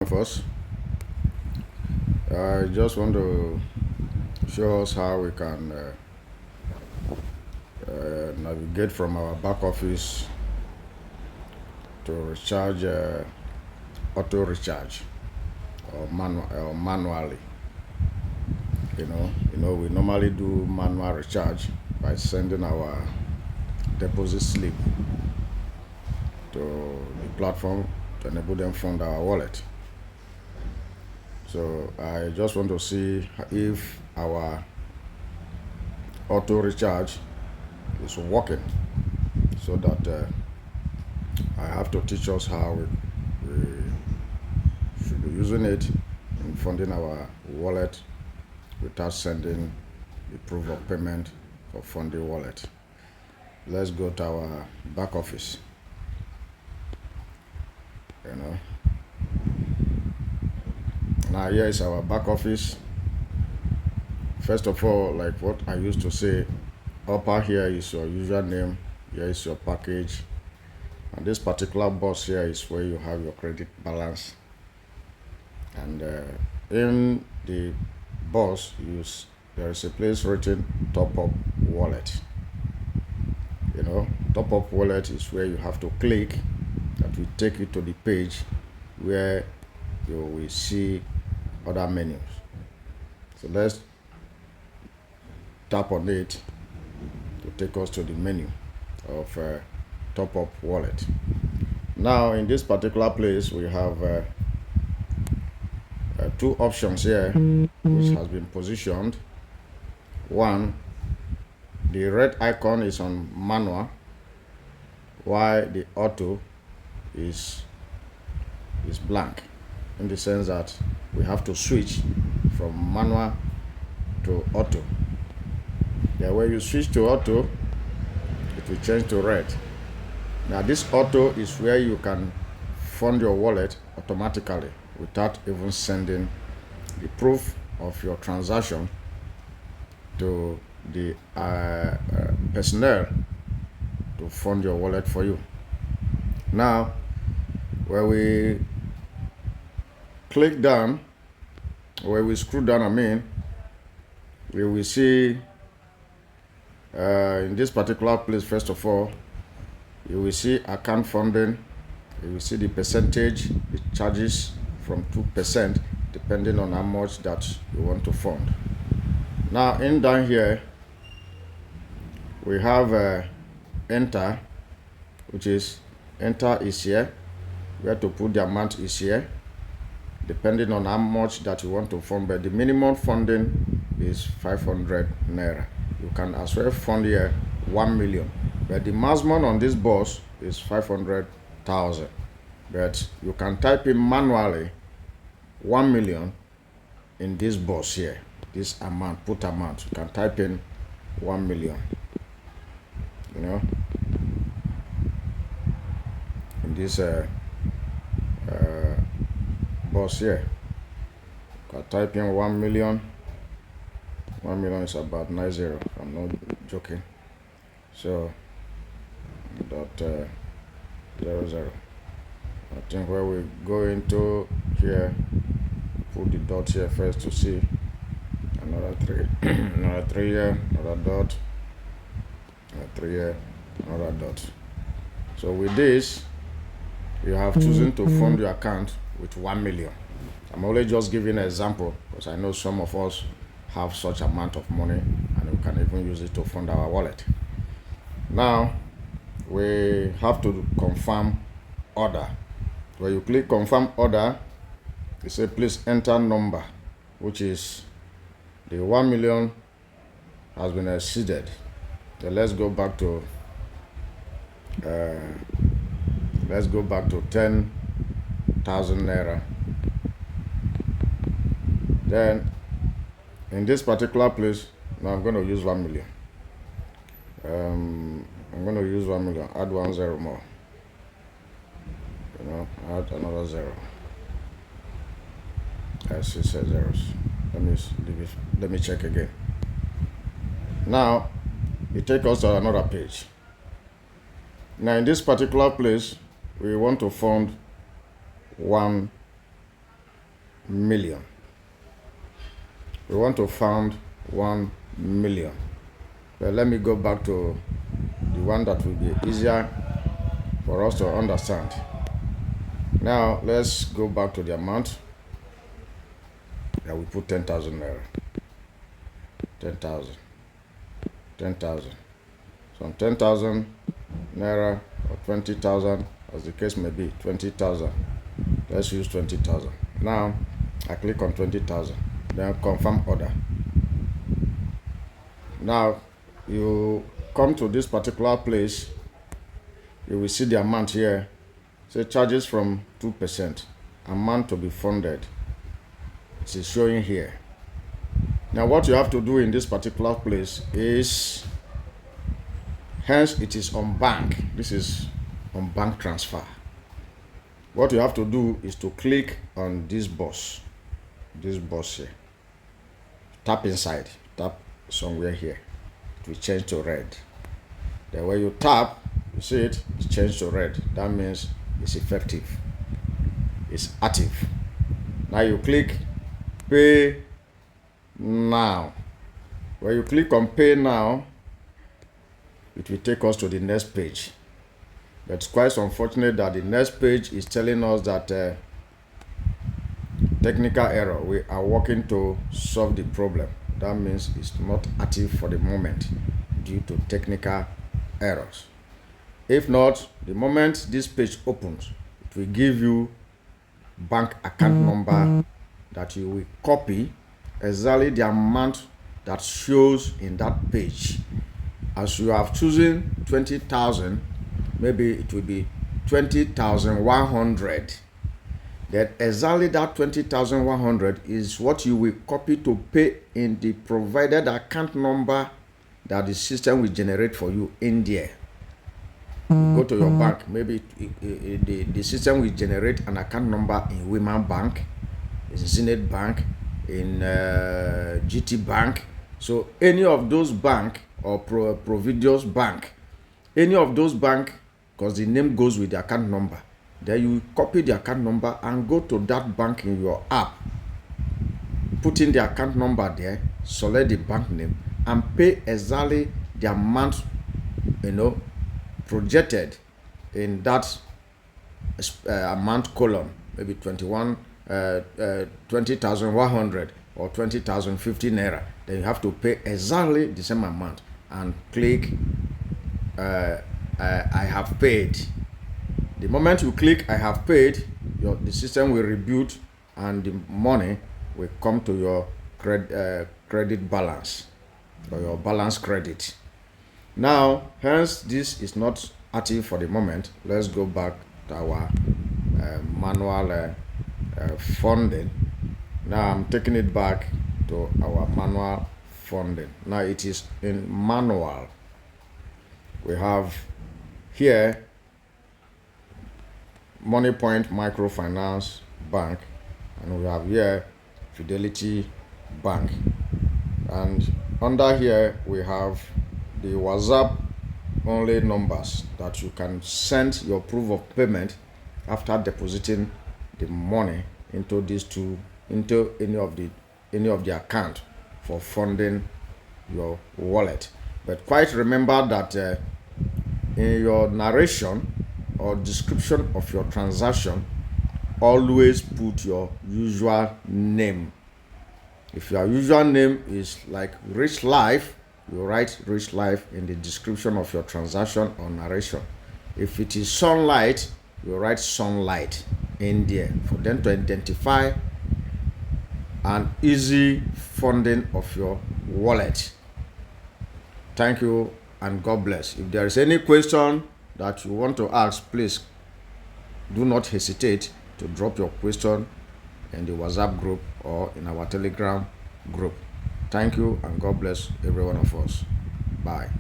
First, I just want to show us how we can navigate from our back office to recharge auto recharge or manually. You know, we normally do manual recharge by sending our deposit slip to the platform to enable them fund our wallet. So I just want to see if our auto recharge is working, so that I have to teach us how we should be using it in funding our wallet without sending the proof of payment for funding wallet. Let's go to our back office. Now here is our back office. First of all, like what I used to say, upper here is your username, here is your package, and this particular box here is where you have your credit balance. And in the box, there is a place written top up wallet. Top up wallet is where you have to click, that will take you to the page where you will see other menus. So let's tap on it to take us to the menu of top up wallet. Now in this particular place we have two options here which has been positioned. One, the red icon is on manual, while the auto is blank, in the sense that we have to switch from manual to auto. Then when you switch to auto, it will change to red. Now this auto is where you can fund your wallet automatically without even sending the proof of your transaction to the personnel to fund your wallet for you. Now when we click down, when we scroll down, we will see in this particular place, first of all, you will see account funding. You will see the percentage. It charges from 2% depending on how much that you want to fund. Now in down here we have enter, which is enter is here, where to put the amount is here depending on how much that you want to fund, but the minimum funding is 500 naira. You can as well fund here 1 million, but the maximum on this box is 500,000. But you can type in manually 1 million in this box here, this amount, put amount. You can type in 1 million, in this box here. You can type in 1 million. 1 million is about 90. I'm not joking. So .00. I think where we go into here, put the dot here first to see another 3, another 3 here, another dot, another 3 here, another dot. So with this, you have chosen to fund your account with 1 million. I'm only just giving an example because I know some of us have such amount of money and we can even use it to fund our wallet. Now we have to confirm order. When you click confirm order, you say please enter number, which is the 1 million has been exceeded. So let's go back to 10,000 naira. Then in this particular place, now I'm going to use 1 million. I'm going to use 1 million, add 1 0 more. Add another 0. I see 6 zeros. Let me check again. Now it takes us to another page. Now in this particular place, we want to fund 1 million. We want to fund 1 million. But let me go back to the one that will be easier for us to understand. Now let's go back to the amount that we put 10,000 naira. 10,000. 10,000. So 10,000 naira or 20,000, as the case may be, 20,000. Let's use 20,000. Now I click on 20,000, then confirm order. Now you come to this particular place, you will see the amount here. Say charges from 2%, amount to be funded. It is showing here. Now what you have to do in this particular place is, hence it is on bank. This is on bank transfer. What you have to do is to click on this box here. Tap inside, tap somewhere here. It will change to red. Then when you tap, you see it changed to red. That means it's effective. It's active. Now you click pay now. When you click on pay now, it will take us to the next page. But it's quite unfortunate that the next page is telling us that technical error. We are working to solve the problem. That means it's not active for the moment due to technical errors. If not, the moment this page opens, it will give you bank account number that you will copy exactly the amount that shows in that page. As you have chosen 20,000, maybe it will be 20,100. Then exactly that 20,100 is what you will copy to pay in the provided account number that the system will generate for you in there. You go to your bank, maybe the system will generate an account number in Women Bank, in Zenith Bank, in GT Bank. So any of those bank or Providius Bank, any of those bank, because the name goes with the account number, then you copy the account number and go to that bank in your app, put in the account number there, select the bank name, and pay exactly the amount, projected in that amount column, maybe 20,100 or 20,050 naira. Then you have to pay exactly the same amount and click I have paid. The moment you click I have paid, the system will reboot and the money will come to your credit balance or your balance credit. Now, hence this is not active for the moment. Let's go back to our manual funding. Now I'm taking it back to our manual funding. Now it is in manual. We have here Money Point Microfinance Bank, and we have here Fidelity Bank, and under here we have the WhatsApp only numbers that you can send your proof of payment after depositing the money into these two, into any of the account for funding your wallet. But quite remember that in your narration or description of your transaction, always put your usual name. If your usual name is like Rich Life, you write Rich Life in the description of your transaction or narration. If it is Sunlight, you write Sunlight in there for them to identify an easy funding of your wallet. Thank you and God bless. If there is any question that you want to ask, please do not hesitate to drop your question in the WhatsApp group or in our Telegram group. Thank you and God bless every one of us. Bye.